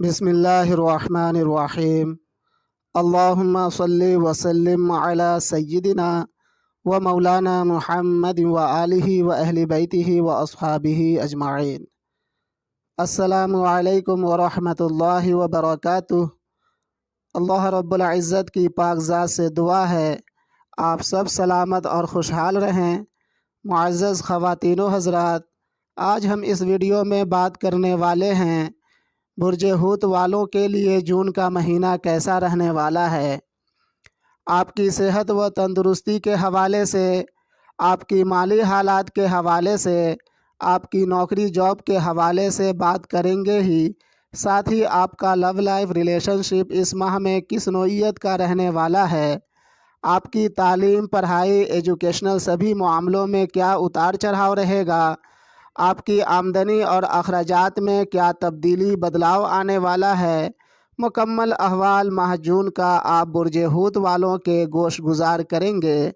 बिस्मिल्लाहिर्रहमानिर्रहीम। अल्लाहुम्मा सल्लि वसल्लिम अला सय्यिदिना व मौलाना मुहम्मद व आलिहि व अहली बैतिहि व अस्हाबिहि अजमाइन। अस्सलामु अलैकुम व रहमतुल्लाहि व बरकातुहू। अल्लाह रब्बुल इज़्ज़त की पाकज़ात से दुआ है आप सब सलामत और खुशहाल रहें। मुअज़्ज़ज़ ख़वातीन व हज़रात, आज हम इस वीडियो में बात करने वाले हैं बुर्ज हूत वालों के लिए जून का महीना कैसा रहने वाला है। आपकी सेहत व तंदुरुस्ती के हवाले से, आपकी माली हालात के हवाले से, आपकी नौकरी जॉब के हवाले से बात करेंगे ही, साथ ही आपका लव लाइफ रिलेशनशिप इस माह में किस नोइयत का रहने वाला है, आपकी तालीम पढ़ाई एजुकेशनल सभी मामलों में क्या उतार चढ़ाव रहेगा, आपकी आमदनी और अखराजात में क्या तब्दीली बदलाव आने वाला है। मुकम्मल अहवाल माह जून का आप बुर्ज हूत वालों के गोश गुजार करेंगे।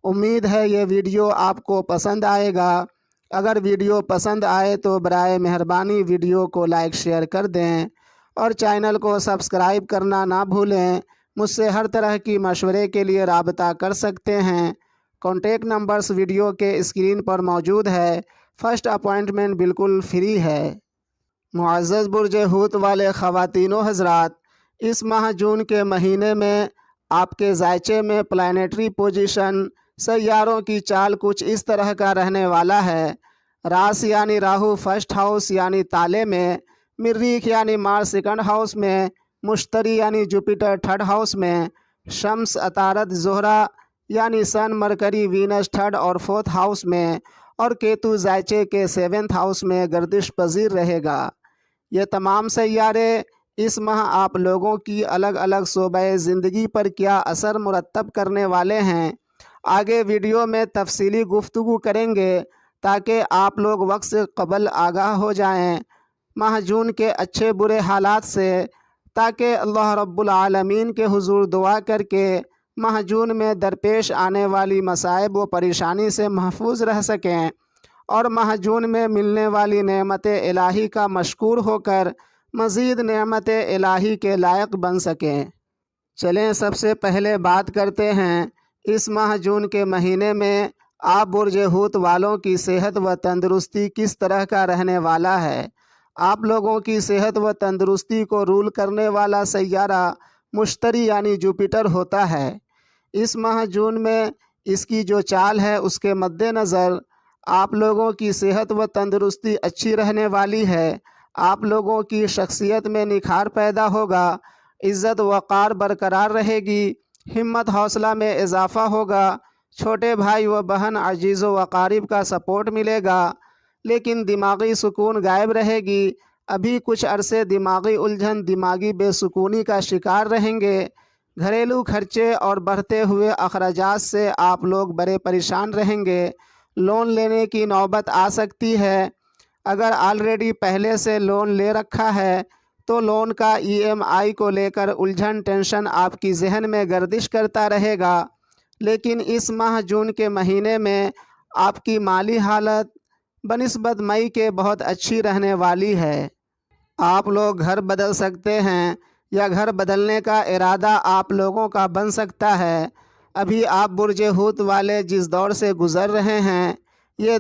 उम्मीद है ये वीडियो आपको पसंद आएगा। अगर वीडियो पसंद आए तो बराए मेहरबानी वीडियो को लाइक शेयर कर दें और चैनल को सब्सक्राइब करना ना भूलें। मुझसे हर तरह की मशवरे के लिए राबता कर सकते हैं। कॉन्टेक्ट नंबर्स वीडियो के स्क्रीन पर मौजूद है। फ़र्स्ट अपॉइंटमेंट बिल्कुल फ्री है। मुअज़्ज़ज़ बुर्ज हूत वाले ख़वातीन व हज़रात, इस माह जून के महीने में आपके ज़ायचे में प्लानेटरी पोजीशन सैयारों की चाल कुछ इस तरह का रहने वाला है। रास यानी राहु फर्स्ट हाउस यानी ताले में, मरीख यानी मार्स सेकंड हाउस में, मुश्तरी यानी जुपिटर थर्ड हाउस में, शम्स अतारत ज़ोहरा यानी सन मरकरी वीनस थर्ड और फोर्थ हाउस में, और केतु ज़ायचे के सेवेंथ हाउस में गर्दिश पजीर रहेगा। ये तमाम सैयारे इस माह आप लोगों की अलग अलग शोबे ज़िंदगी पर क्या असर मुरतब करने वाले हैं, आगे वीडियो में तफसीली गुफ्तगू करेंगे ताकि आप लोग वक्त से कबल आगाह हो जाएं माह जून के अच्छे बुरे हालात से, ताकि अल्लाह रब्बुल आलमीन के हुजूर दुआ करके माह जून में दरपेश आने वाली मसाइब व परेशानी से महफूज रह सकें और माह जून में मिलने वाली नेमत इलाही का मशकूर होकर मज़ीद नेमत इलाही के लायक बन सकें। चलें सबसे पहले बात करते हैं इस माह जून के महीने में आप बुर्ज हूत वालों की सेहत व तंदुरुस्ती किस तरह का रहने वाला है। आप लोगों की सेहत व तंदुरुस्ती को रूल करने वाला सैयारा मुश्तरी यानी जुपिटर होता है। इस माह जून में इसकी जो चाल है उसके मद्देनज़र आप लोगों की सेहत व तंदुरुस्ती अच्छी रहने वाली है। आप लोगों की शख्सियत में निखार पैदा होगा, इज़्ज़त वक़ार बरकरार रहेगी, हिम्मत हौसला में इजाफ़ा होगा, छोटे भाई व बहन अजीज़ व अक़ारिब का सपोर्ट मिलेगा, लेकिन दिमागी सुकून गायब रहेगी। अभी कुछ अरसे दिमागी उलझन दिमागी बेसुकूनी का शिकार रहेंगे। घरेलू खर्चे और बढ़ते हुए अखराजात से आप लोग बड़े परेशान रहेंगे। लोन लेने की नौबत आ सकती है। अगर ऑलरेडी पहले से लोन ले रखा है तो लोन का EMI को लेकर उलझन टेंशन आपकी जहन में गर्दिश करता रहेगा। लेकिन इस माह जून के महीने में आपकी माली हालत बनिस्बत मई के बहुत अच्छी रहने वाली है। आप लोग घर बदल सकते हैं या घर बदलने का इरादा आप लोगों का बन सकता है। अभी आप बुर्ज हूत वाले जिस दौर से गुज़र रहे हैं ये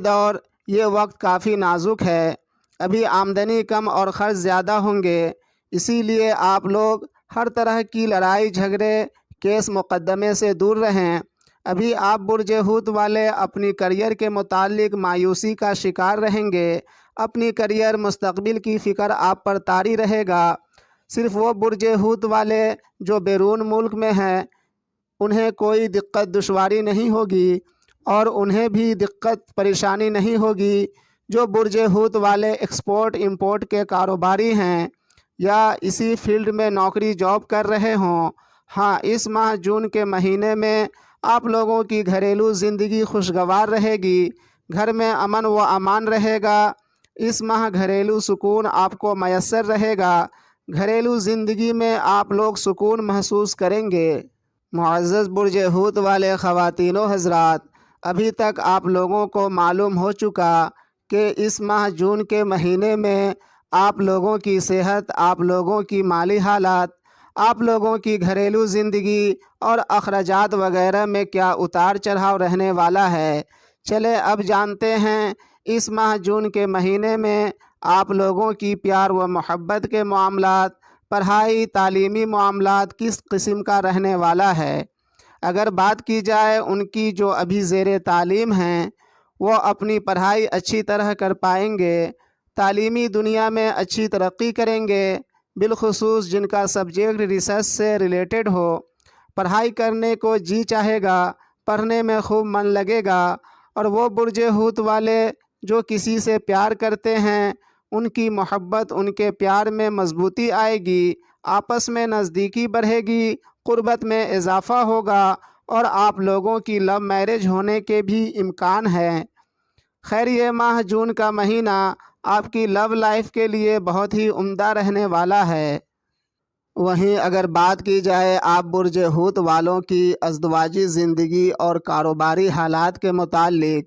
वक्त काफ़ी नाजुक है। अभी आमदनी कम और ख़र्च ज़्यादा होंगे, इसीलिए आप लोग हर तरह की लड़ाई झगड़े केस मुकदमे से दूर रहें। अभी आप बुर्ज हूत वाले अपनी करियर के मुतालिक मायूसी का शिकार रहेंगे। अपनी करियर मुस्तकबिल की फ़िक्र आप पर तारी रहेगा। सिर्फ वो बुर्ज हूत वाले जो बैरून मुल्क में हैं उन्हें कोई दिक्कत दुश्वारी नहीं होगी और उन्हें भी दिक्कत परेशानी नहीं होगी जो बुर्ज हूत वाले एक्सपोर्ट इंपोर्ट के कारोबारी हैं या इसी फील्ड में नौकरी जॉब कर रहे हों। हाँ, इस माह जून के महीने में आप लोगों की घरेलू ज़िंदगी खुशगवार रहेगी, घर में अमन व अमान रहेगा। इस माह घरेलू सुकून आपको मयस्सर रहेगा। घरेलू ज़िंदगी में आप लोग सुकून महसूस करेंगे। मुअज़्ज़ज़ बुर्ज हूत वाले ख़वातीन व हज़रात, अभी तक आप लोगों को मालूम हो चुका कि इस माह जून के महीने में آپ لوگوں کی صحت، آپ لوگوں کی مالی حالات، آپ لوگوں کی گھریلو زندگی اور اخراجات وغیرہ میں کیا اتار چڑھاؤ رہنے والا ہے۔ چلے اب جانتے ہیں اس ماہ جون کے مہینے میں آپ لوگوں کی پیار و محبت کے معاملات، پڑھائی تعلیمی معاملات کس قسم کا رہنے والا ہے۔ اگر بات کی جائے ان کی جو ابھی زیر تعلیم ہیں، وہ اپنی پڑھائی اچھی طرح کر پائیں گے، تعلیمی دنیا میں اچھی ترقی کریں گے، بالخصوص جن کا سبجیکٹ ریسرچ سے ریلیٹڈ ہو، پڑھائی کرنے کو جی چاہے گا، پڑھنے میں خوب من لگے گا۔ اور وہ برج حوت والے جو کسی سے پیار کرتے ہیں، ان کی محبت، ان کے پیار میں مضبوطی آئے گی، آپس میں نزدیکی بڑھے گی، قربت میں اضافہ ہوگا، اور آپ لوگوں کی لو میرج ہونے کے بھی امکان ہیں۔ خیر، یہ ماہ جون کا مہینہ آپ کی لو لائف کے لیے بہت ہی عمدہ رہنے والا ہے۔ وہیں اگر بات کی جائے آپ برج حوت والوں کی ازدواجی زندگی اور کاروباری حالات کے متعلق،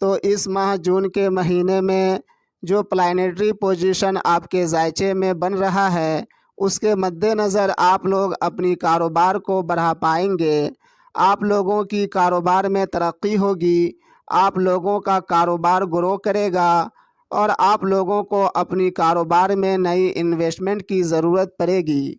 تو اس ماہ جون کے مہینے میں جو پلانیٹری پوزیشن آپ کے ذائچے میں بن رہا ہے، اس کے مد نظر آپ لوگ اپنی کاروبار کو بڑھا پائیں گے، آپ لوگوں کی کاروبار میں ترقی ہوگی، آپ لوگوں کا کاروبار گرو کرے گا، اور آپ لوگوں کو اپنی کاروبار میں نئی انویسٹمنٹ کی ضرورت پڑے گی۔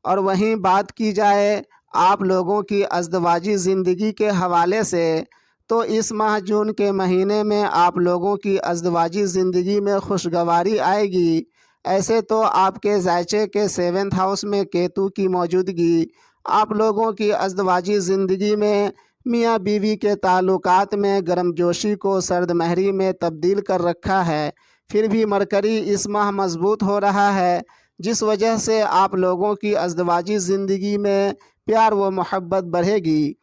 اور وہیں بات کی جائے آپ لوگوں کی ازدواجی زندگی کے حوالے سے، تو اس ماہ جون کے مہینے میں آپ لوگوں کی ازدواجی زندگی میں خوشگواری آئے گی۔ ایسے تو آپ کے ذائچے کے 7th ہاؤس میں کیتو کی موجودگی آپ لوگوں کی ازدواجی زندگی میں میاں بیوی کے تعلقات میں گرم جوشی کو سرد مہری میں تبدیل کر رکھا ہے۔ پھر بھی مرکری اس ماہ مضبوط ہو رہا ہے، جس وجہ سے آپ لوگوں کی ازدواجی زندگی میں پیار و محبت بڑھے گی۔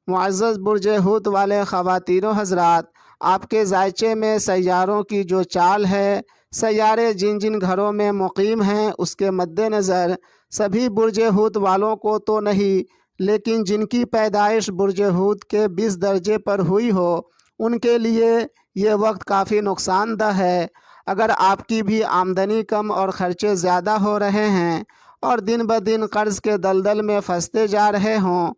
معزز برج حوت والے خواتین و حضرات، آپ کے ذائچے میں سیاروں کی جو چال ہے، سیارے جن جن گھروں میں مقیم ہیں، اس کے مد نظر سبھی برج حوت والوں کو تو نہیں، لیکن جن کی پیدائش برج حوت کے 20 درجے پر ہوئی ہو، ان کے لیے یہ وقت کافی نقصان دہ ہے۔ اگر آپ کی بھی آمدنی کم اور خرچے زیادہ ہو رہے ہیں اور دن بدن قرض کے دلدل میں پھنستے جا رہے ہوں،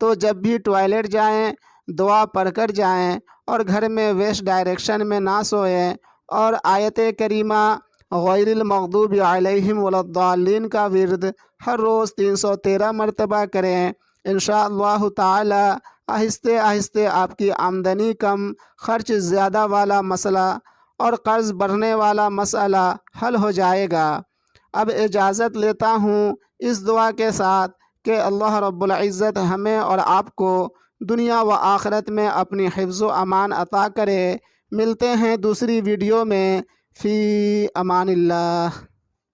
تو جب بھی ٹوائلٹ جائیں دعا پڑھ کر جائیں، اور گھر میں ویسٹ ڈائریکشن میں نہ سوئیں، اور آیت کریمہ غیر المغضوب علیہم ولا الضالین کا ورد ہر روز 313 مرتبہ کریں۔ انشاءاللہ تعالی آہستہ آہستہ آپ کی آمدنی کم، خرچ زیادہ والا مسئلہ اور قرض بڑھنے والا مسئلہ حل ہو جائے گا۔ اب اجازت لیتا ہوں اس دعا کے ساتھ کہ اللہ رب العزت ہمیں اور آپ کو دنیا و آخرت میں اپنی حفظ و امان عطا کرے۔ ملتے ہیں دوسری ویڈیو میں، فی امان اللہ۔